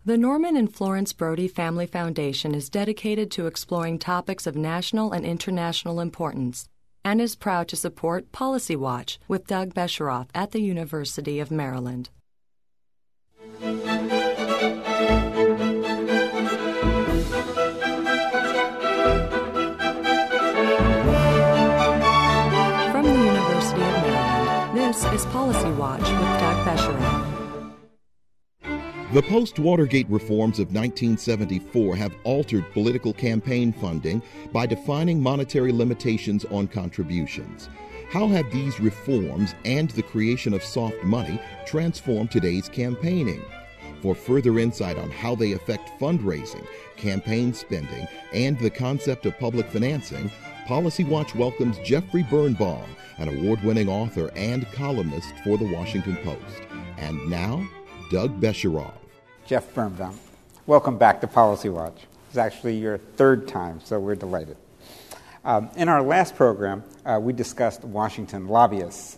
The Norman and Florence Brody Family Foundation is dedicated to exploring topics of national and international importance and is proud to support Policy Watch with Doug Besheroff at the University of Maryland. From the University of Maryland, this is Policy Watch with Doug Besheroff. The post-Watergate reforms of 1974 have altered political campaign funding by defining monetary limitations on contributions. How have these reforms and the creation of soft money transformed today's campaigning? For further insight on how they affect fundraising, campaign spending, and the concept of public financing, Policy Watch welcomes Jeffrey Birnbaum, an award-winning author and columnist for The Washington Post. And now, Doug Besheroff. Jeff Birnbaum. Welcome back to Policy Watch. It's actually your third time, so we're delighted. In our last program, we discussed Washington lobbyists,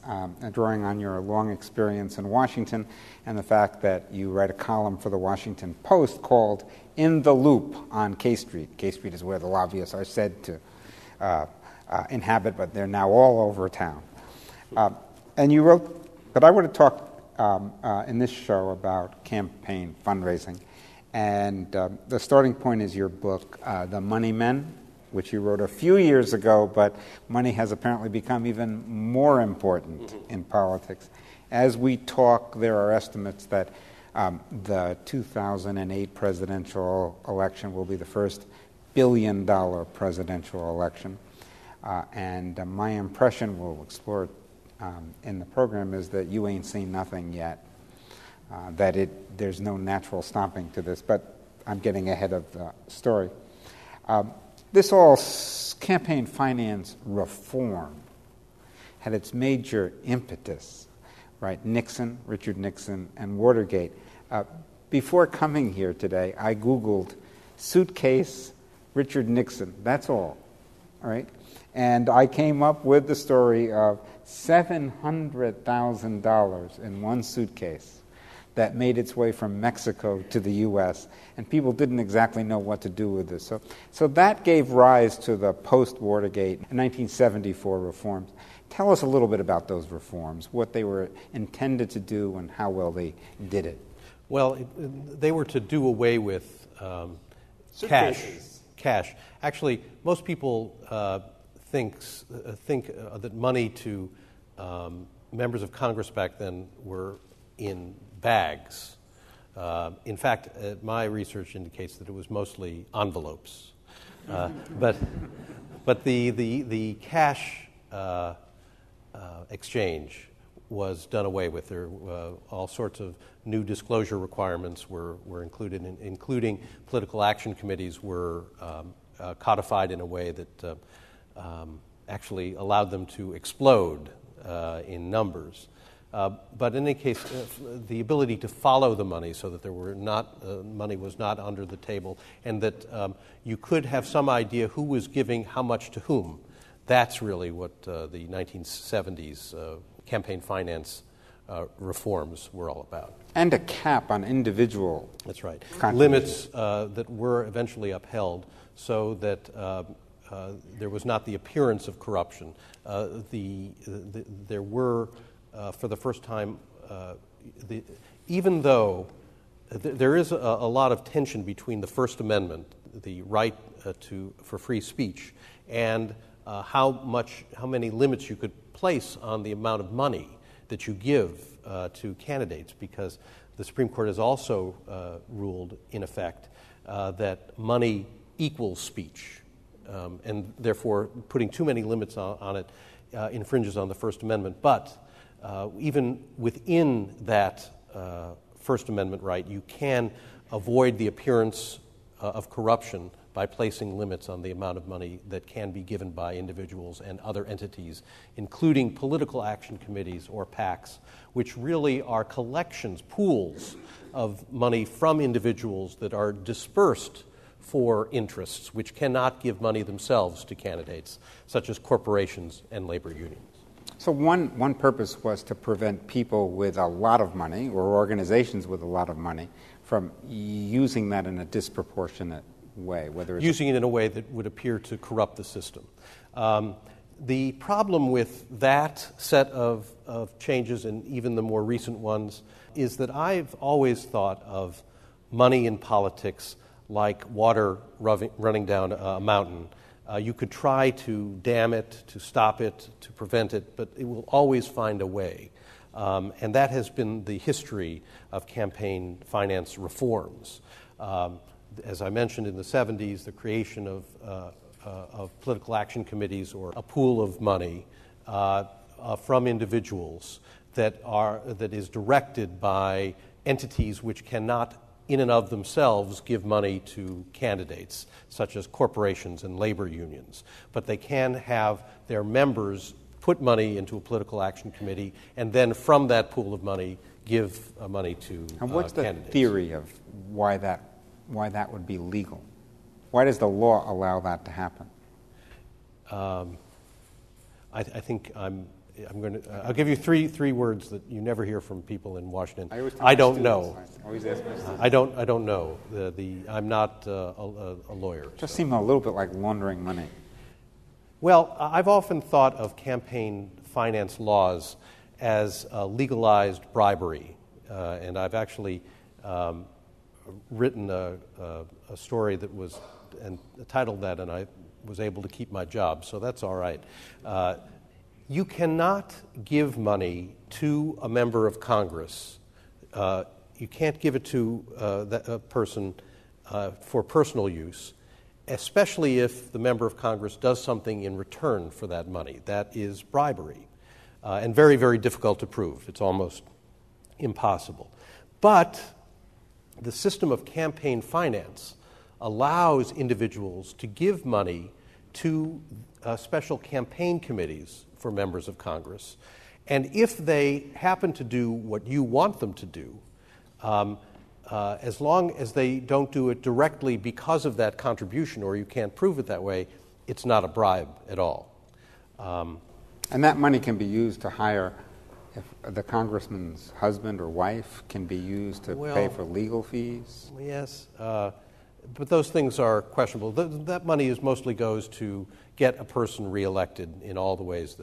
drawing on your long experience in Washington and the fact that you write a column for the Washington Post called In the Loop on K Street. K Street is where the lobbyists are said to inhabit, but they're now all over town. And you wrote, but I want to talk in this show about campaign fundraising. And the starting point is your book, The Money Men, which you wrote a few years ago, but money has apparently become even more important in politics. As we talk, there are estimates that the 2008 presidential election will be the first billion-dollar presidential election. And my impression, we'll explore it in the program, is that you ain't seen nothing yet, there's no natural stopping to this, but I'm getting ahead of the story. This all campaign finance reform had its major impetus, right? Nixon, Richard Nixon, and Watergate. Before coming here today, I Googled suitcase Richard Nixon. That's all right? And I came up with the story of $700,000 in one suitcase that made its way from Mexico to the U.S., and people didn't exactly know what to do with this. So that gave rise to the post-Watergate 1974 reforms. Tell us a little bit about those reforms, what they were intended to do and how well they did it. Well, they were to do away with cash. Actually, most people think that money to members of Congress back then were in bags. In fact, my research indicates that it was mostly envelopes. But the cash exchange was done away with. There all sorts of new disclosure requirements were included, including political action committees were codified in a way that actually allowed them to explode in numbers. But in any case, the ability to follow the money so that there were not money was not under the table, and that you could have some idea who was giving how much to whom. That's really what the 1970s campaign finance reforms were all about. And a cap on individual. That's right. Limits that were eventually upheld so that there was not the appearance of corruption. There were, for the first time, even though there is a lot of tension between the First Amendment, the right for free speech, and how many limits you could place on the amount of money that you give to candidates, because the Supreme Court has also ruled, in effect, that money equals speech, and therefore putting too many limits on it infringes on the First Amendment. But even within that First Amendment right, you can avoid the appearance of corruption by placing limits on the amount of money that can be given by individuals and other entities, including political action committees or PACs, which really are collections, pools of money from individuals that are dispersed for interests, which cannot give money themselves to candidates, such as corporations and labor unions. So one purpose was to prevent people with a lot of money, or organizations with a lot of money, from using that in a disproportionate way, whether it's using it in a way that would appear to corrupt the system. The problem with that set of changes, and even the more recent ones, is that I've always thought of money in politics like water running down a mountain. You could try to dam it, to stop it, to prevent it, but it will always find a way. And that has been the history of campaign finance reforms. As I mentioned in the 70s, the creation of political action committees, or a pool of money from individuals that is directed by entities which cannot in and of themselves give money to candidates, such as corporations and labor unions. But they can have their members put money into a political action committee, and then from that pool of money give money to candidates. And what's the theory of why that would be legal? Why does the law allow that to happen? I think I'll give you three words that you never hear from people in Washington. I don't know. I don't know. I'm not a lawyer. It just seemed a little bit like laundering money. Well, I've often thought of campaign finance laws as legalized bribery, and I've actually written a story that was titled that, and I was able to keep my job, so that's all right. You cannot give money to a member of Congress. You can't give it to a person for personal use, especially if the member of Congress does something in return for that money. That is bribery, and very, very difficult to prove. It's almost impossible. But the system of campaign finance allows individuals to give money to special campaign committees for members of Congress. And if they happen to do what you want them to do, as long as they don't do it directly because of that contribution, or you can't prove it that way, it's not a bribe at all. And that money can be used to hire, if the congressman's husband or wife can be used to pay for legal fees? Yes, but those things are questionable. That money mostly goes to get a person reelected in all the ways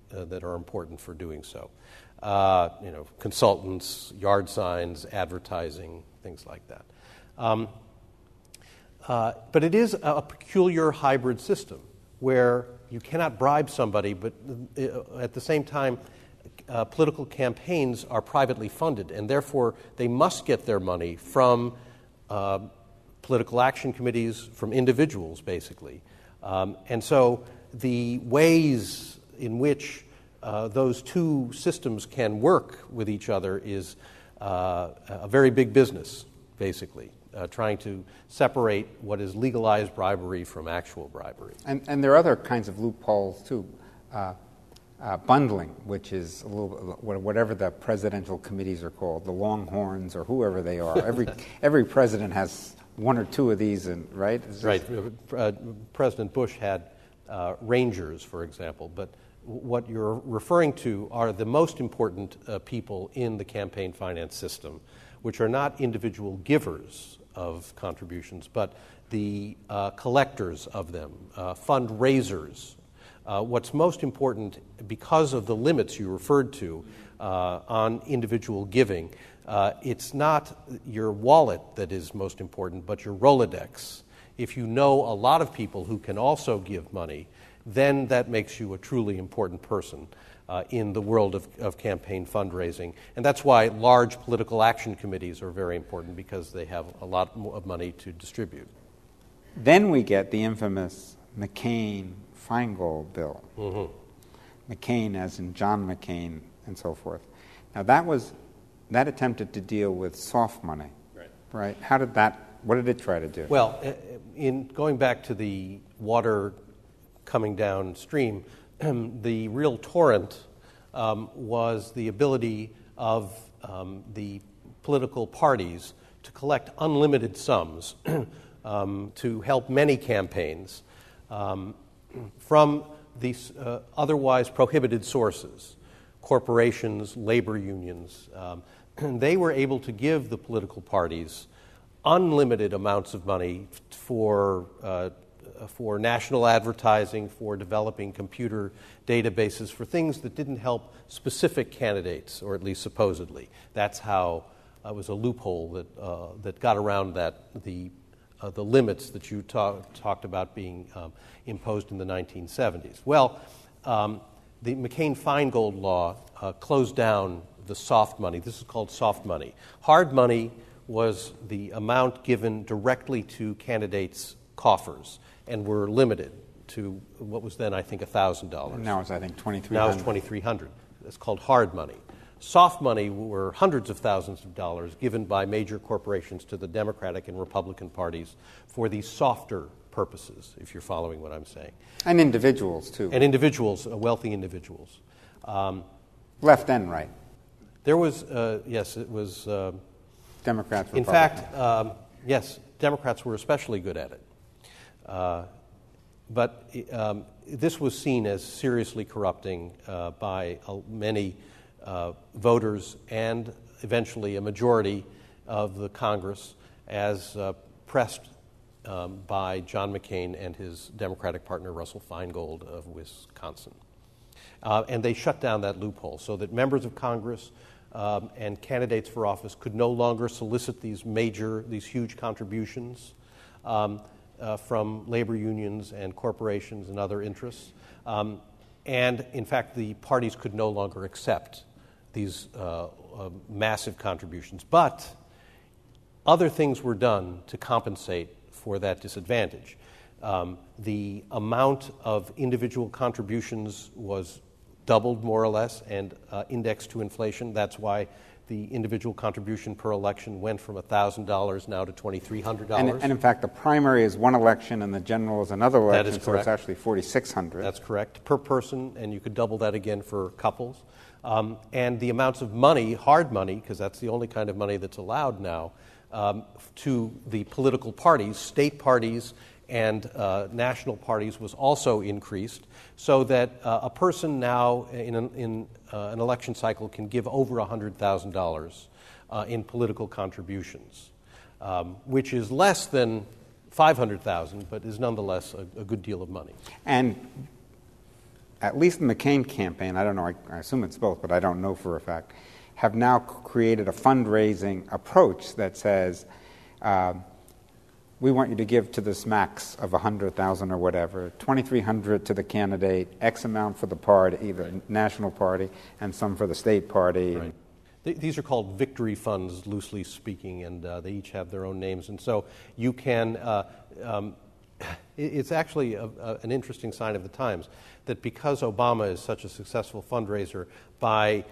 that are important for doing so. Consultants, yard signs, advertising, things like that. But it is a peculiar hybrid system where you cannot bribe somebody, but at the same time, political campaigns are privately funded, and therefore they must get their money from political action committees, from individuals, basically. And so the ways in which those two systems can work with each other is a very big business, basically, trying to separate what is legalized bribery from actual bribery. And there are other kinds of loopholes, too. Bundling, which is a little whatever the presidential committees are called, the Longhorns or whoever they are. Every president has one or two of these, right? Right. President Bush had Rangers, for example, but what you're referring to are the most important people in the campaign finance system, which are not individual givers of contributions, but the collectors of them, fundraisers. What's most important, because of the limits you referred to on individual giving, it's not your wallet that is most important, but your Rolodex. If you know a lot of people who can also give money, then that makes you a truly important person in the world of campaign fundraising. And that's why large political action committees are very important, because they have a lot of money to distribute. Then we get the infamous McCain-Feingold bill. Mm-hmm. McCain as in John McCain and so forth. Now that attempted to deal with soft money, right? What did it try to do? Well, in going back to the water coming downstream, the real torrent was the ability of the political parties to collect unlimited sums to help many campaigns from these otherwise prohibited sources, corporations, labor unions. They were able to give the political parties unlimited amounts of money for national advertising, for developing computer databases, for things that didn't help specific candidates, or at least supposedly. That's how it was a loophole that got around the limits that you talked about being imposed in the 1970s. Well, the McCain-Feingold law closed down the soft money. This is called soft money. Hard money was the amount given directly to candidates' coffers and were limited to what was then, I think, $1,000. Now it's, I think, $2,300. Now it's $2,300. It's called hard money. Soft money were hundreds of thousands of dollars given by major corporations to the Democratic and Republican parties for these softer purposes, if you're following what I'm saying. And individuals, too. And individuals, wealthy individuals. Left and right. There was, yes, it was... Democrats, in fact, yes, Democrats were especially good at it. But this was seen as seriously corrupting by many voters and eventually a majority of the Congress, as pressed by John McCain and his Democratic partner Russell Feingold of Wisconsin. And they shut down that loophole so that members of Congress and candidates for office could no longer solicit these huge contributions from labor unions and corporations and other interests. And in fact, the parties could no longer accept these massive contributions. But other things were done to compensate for that disadvantage. The amount of individual contributions was doubled, more or less, and indexed to inflation. That's why the individual contribution per election went from $1,000 now to $2,300. And in fact, the primary is one election and the general is another election, that is so correct. it's actually $4,600. That's correct, per person, and you could double that again for couples. And the amounts of money, hard money, because that's the only kind of money that's allowed now, to the political parties, state parties, and national parties was also increased, so that a person now in an election cycle can give over $100,000 in political contributions, which is less than $500,000, but is nonetheless a good deal of money. And at least the McCain campaign, I don't know, I assume it's both, but I don't know for a fact, have now created a fundraising approach that says, we want you to give to this max of $100,000 or whatever, $2,300 to the candidate, X amount for the party, the national party, and some for the state party. Right. These are called victory funds, loosely speaking, and they each have their own names. And so you can, it's actually an interesting sign of the times that because Obama is such a successful fundraiser, by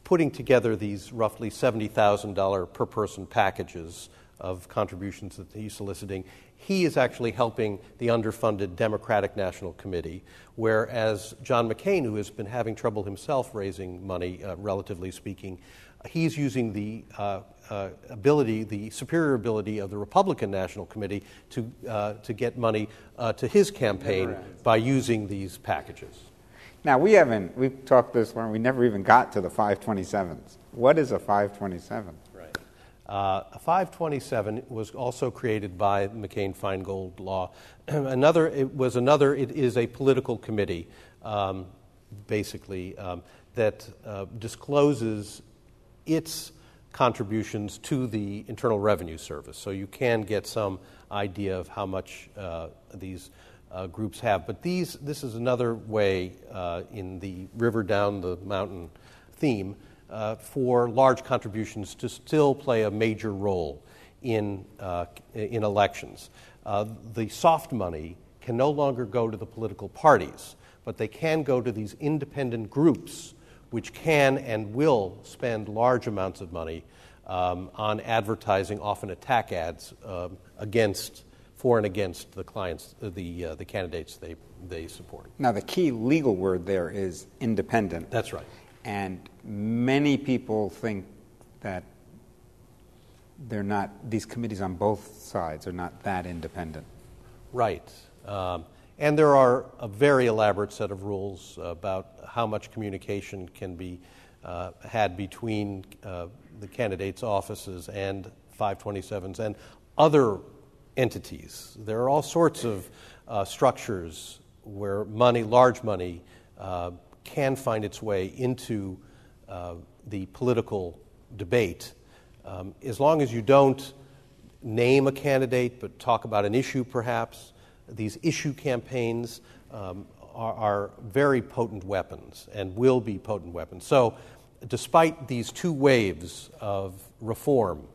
putting together these roughly $70,000 per person packages of contributions that he's soliciting, he is actually helping the underfunded Democratic National Committee, whereas John McCain, who has been having trouble himself raising money, relatively speaking, he's using the the superior ability of the Republican National Committee to get money to his campaign by using these packages. Now, we've talked this one, we never even got to the 527s. What is a 527? A 527 was also created by the McCain-Feingold law. It is a political committee, basically, that discloses its contributions to the Internal Revenue Service. So you can get some idea of how much these groups have. But this is another way in the river down the mountain theme for large contributions to still play a major role in elections. The soft money can no longer go to the political parties, but they can go to these independent groups which can and will spend large amounts of money on advertising, often attack ads, for and against the clients, the candidates they support. Now, the key legal word there is independent. That's right. And many people think that these committees on both sides are not that independent. Right. And there are a very elaborate set of rules about how much communication can be had between the candidates' offices and 527s. And other entities. There are all sorts of structures where money, large money, can find its way into the political debate. As long as you don't name a candidate but talk about an issue perhaps, these issue campaigns are very potent weapons and will be potent weapons. So despite these two waves of reform,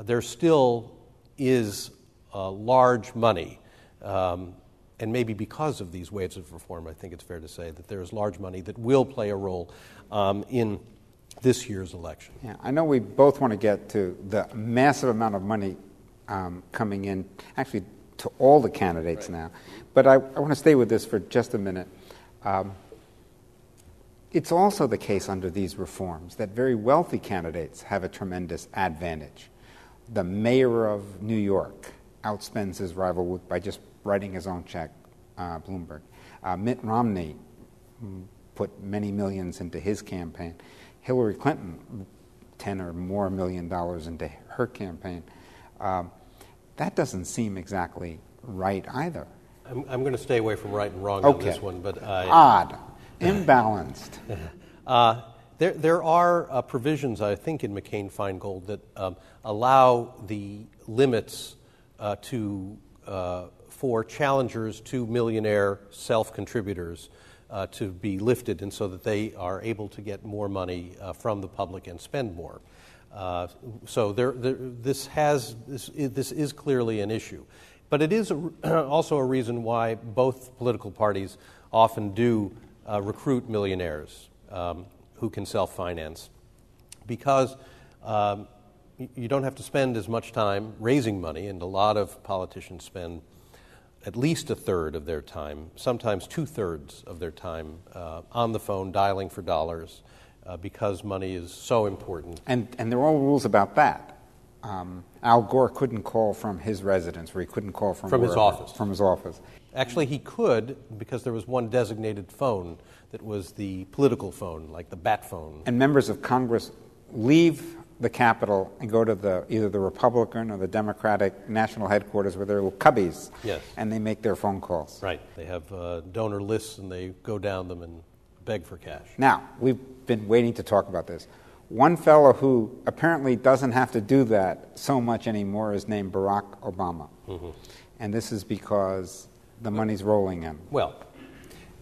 there still is large money. And maybe because of these waves of reform, I think it's fair to say that there is large money that will play a role in this year's election. Yeah, I know we both want to get to the massive amount of money coming in, actually to all the candidates now. But I want to stay with this for just a minute. It's also the case under these reforms that very wealthy candidates have a tremendous advantage. The mayor of New York outspends his rival by just writing his own check, Bloomberg. Mitt Romney put many millions into his campaign. Hillary Clinton, $10 or more million into her campaign. That doesn't seem exactly right either. I'm going to stay away from right and wrong Okay. on this one, but odd, imbalanced. There are provisions, I think, in McCain-Feingold that allow the limits for challengers to millionaire self-contributors to be lifted, and so that they are able to get more money from the public and spend more. So this is clearly an issue. But it is also a reason why both political parties often do recruit millionaires who can self-finance, because you don't have to spend as much time raising money, and a lot of politicians spend at least a third of their time, sometimes 2/3 of their time on the phone dialing for dollars because money is so important. And there are all rules about that. Al Gore couldn't call from his residence, or he couldn't call from his office. From his office. Actually, he could, because there was one designated phone that was the political phone, like the bat phone. And members of Congress leave the Capitol and go to either the Republican or the Democratic national headquarters with their little cubbies. Yes. And they make their phone calls. Right. They have donor lists, and they go down them and beg for cash. Now, we've been waiting to talk about this. One fellow who apparently doesn't have to do that so much anymore is named Barack Obama. Mm-hmm. And this is because the money's rolling in. Well,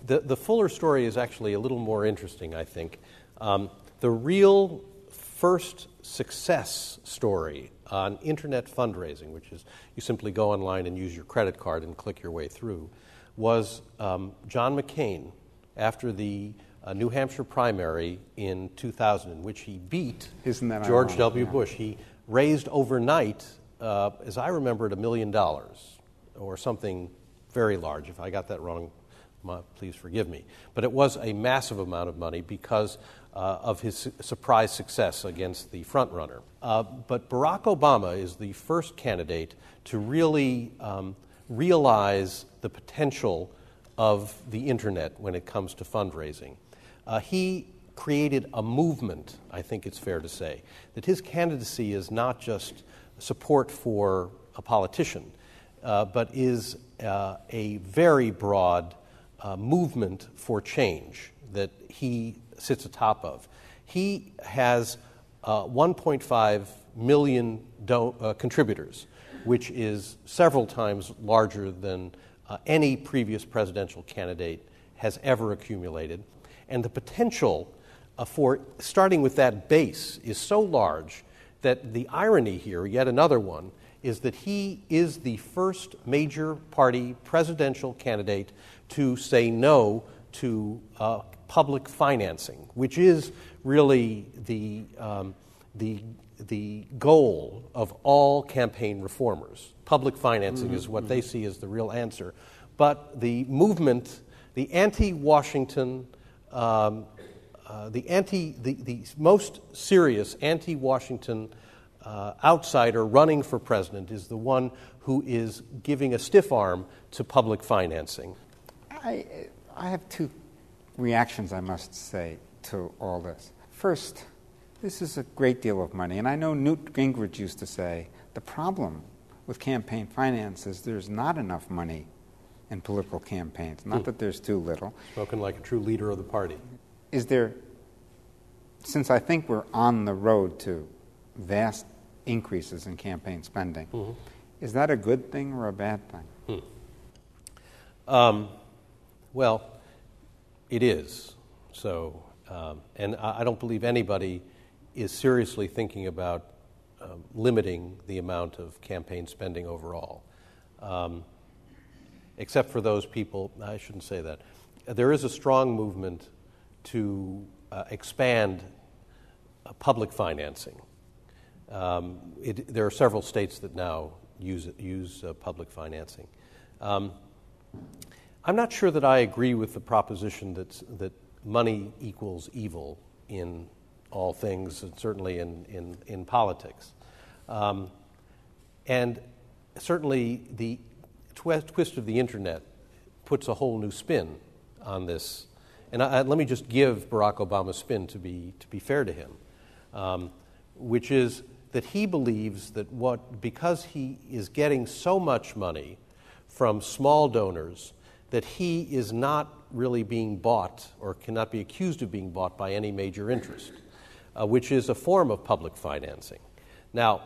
the fuller story is actually a little more interesting, I think. The real first success story on internet fundraising, which is you simply go online and use your credit card and click your way through, was John McCain after the New Hampshire primary in 2000, in which he beat George W. Bush. He raised overnight, as I remember it, $1 million or something very large. If I got that wrong, please forgive me. But it was a massive amount of money because of his surprise success against the frontrunner. But Barack Obama is the first candidate to really realize the potential of the internet when it comes to fundraising. He created a movement, I think it's fair to say, that his candidacy is not just support for a politician, but is a very broad movement for change that he sits atop of. He has 1.5 million contributors, which is several times larger than any previous presidential candidate has ever accumulated. And the potential for starting with that base is so large that the irony here, yet another one, is that he is the first major party presidential candidate to say no to public financing, which is really the goal of all campaign reformers. Public financing is what they see as the real answer. But the movement, the anti-Washington, the most serious anti-Washington outsider running for president is the one who is giving a stiff arm to public financing. I have two reactions, I must say, to all this. First, this is a great deal of money, and I know Newt Gingrich used to say the problem with campaign finances, there's not enough money in political campaigns. Not that there's too little. Spoken like a true leader of the party. Is there, since I think we're on the road to vast increases in campaign spending, is that a good thing or a bad thing? Well, it is. So, and I don't believe anybody is seriously thinking about limiting the amount of campaign spending overall. Except for those people, I shouldn't say that. There is a strong movement to expand public financing. There are several states that now use public financing. I'm not sure that I agree with the proposition that money equals evil in all things, and certainly in politics. And certainly the twist of the internet puts a whole new spin on this. And let me just give Barack Obama's spin to be fair to him, which is that he believes that because he is getting so much money from small donors that he is not really being bought or cannot be accused of being bought by any major interest, which is a form of public financing. Now,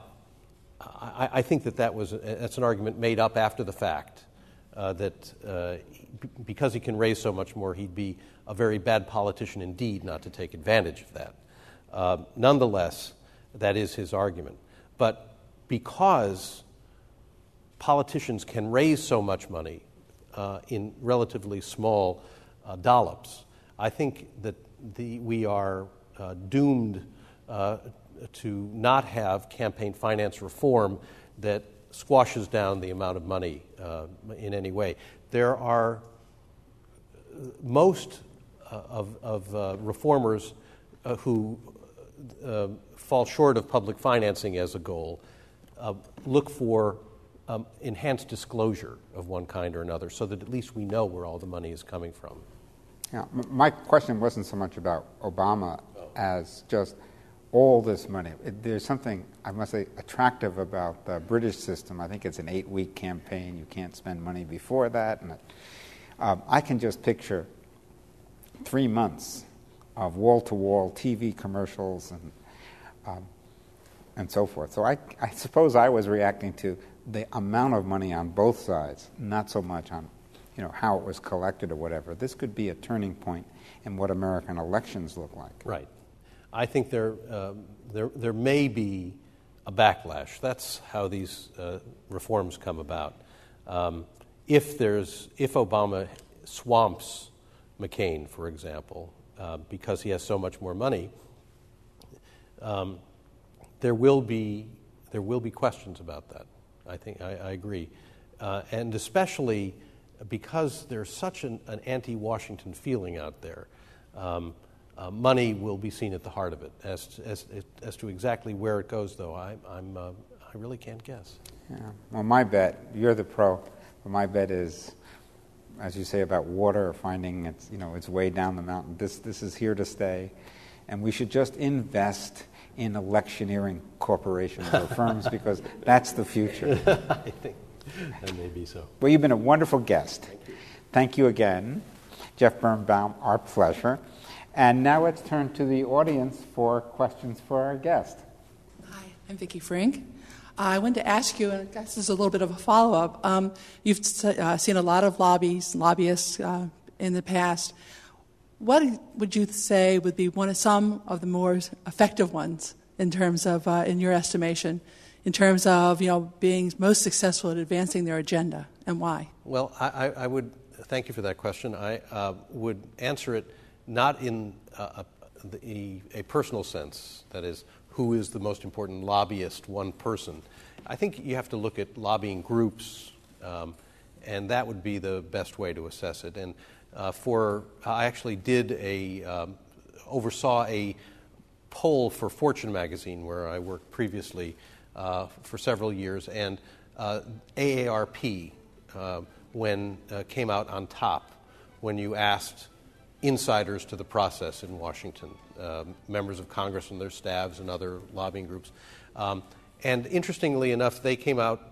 I think that's an argument made up after the fact, that because he can raise so much more, he'd be a very bad politician indeed not to take advantage of that. Nonetheless, that is his argument. But because politicians can raise so much money in relatively small dollops, I think that we are doomed to not have campaign finance reform that squashes down the amount of money in any way. There are most of reformers who fall short of public financing as a goal look for enhanced disclosure of one kind or another so that at least we know where all the money is coming from. Yeah, my question wasn't so much about Obama as just all this money. There's something, I must say, attractive about the British system. I think it's an 8-week campaign. You can't spend money before that. And I can just picture 3 months of wall-to-wall TV commercials and so forth. So I suppose I was reacting to the amount of money on both sides, not so much on how it was collected or whatever. This could be a turning point in what American elections look like. Right. I think there may be a backlash. That's how these reforms come about. If Obama swamps McCain, for example, because he has so much more money, there will be questions about that. I think I agree, and especially because there's such an anti-Washington feeling out there. Money will be seen at the heart of it. As to exactly where it goes, though, I really can't guess. Yeah. Well, my bet, you're the pro, but my bet is, as you say about water, finding its way down the mountain. This is here to stay, and we should just invest in electioneering corporations or firms because that's the future. I think that may be so. Well, you've been a wonderful guest. Thank you. Thank you again, Jeff Birnbaum. Our pleasure. And now let's turn to the audience for questions for our guest. Hi, I'm Vicki Frink. I wanted to ask you, and I guess this is a little bit of a follow-up. You've seen a lot of lobbyists in the past. What would you say would be some of the more effective ones in terms of, in your estimation, in terms of being most successful at advancing their agenda, and why? Well, I would thank you for that question. I would answer it not in a personal sense, that is, who is the most important lobbyist, one person. I think you have to look at lobbying groups, and that would be the best way to assess it. And I actually oversaw a poll for Fortune magazine where I worked previously for several years, and AARP came out on top when you asked insiders to the process in Washington, members of Congress and their staffs and other lobbying groups. And interestingly enough, they came out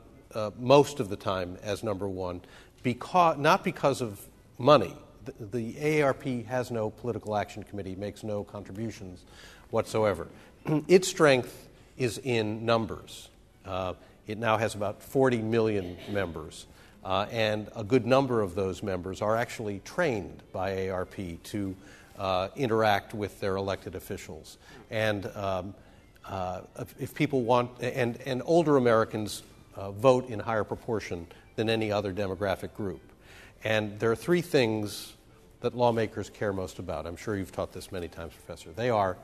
most of the time as number one, not because of money. The AARP has no political action committee, makes no contributions whatsoever. Its strength is in numbers. It now has about 40 million members, and a good number of those members are actually trained by AARP to interact with their elected officials. And if people want, and older Americans vote in higher proportion than any other demographic group. And there are three things that lawmakers care most about. I'm sure you've taught this many times, Professor. They are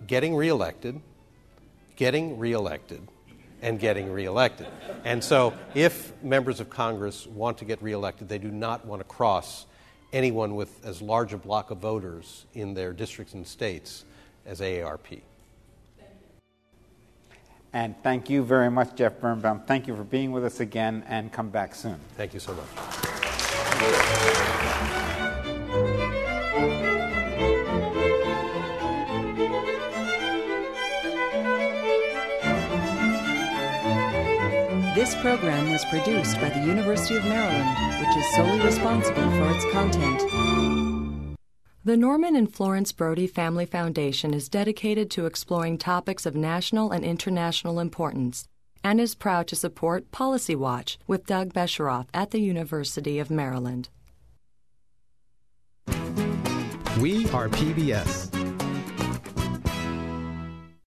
getting reelected, and getting reelected. And so if members of Congress want to get reelected, they do not want to cross anyone with as large a block of voters in their districts and states as AARP. And thank you very much, Jeff Birnbaum. Thank you for being with us again, and come back soon. Thank you so much. This program was produced by the University of Maryland, which is solely responsible for its content. The Norman and Florence Brody Family Foundation is dedicated to exploring topics of national and international importance and is proud to support Policy Watch with Doug Besheroff at the University of Maryland. We are PBS.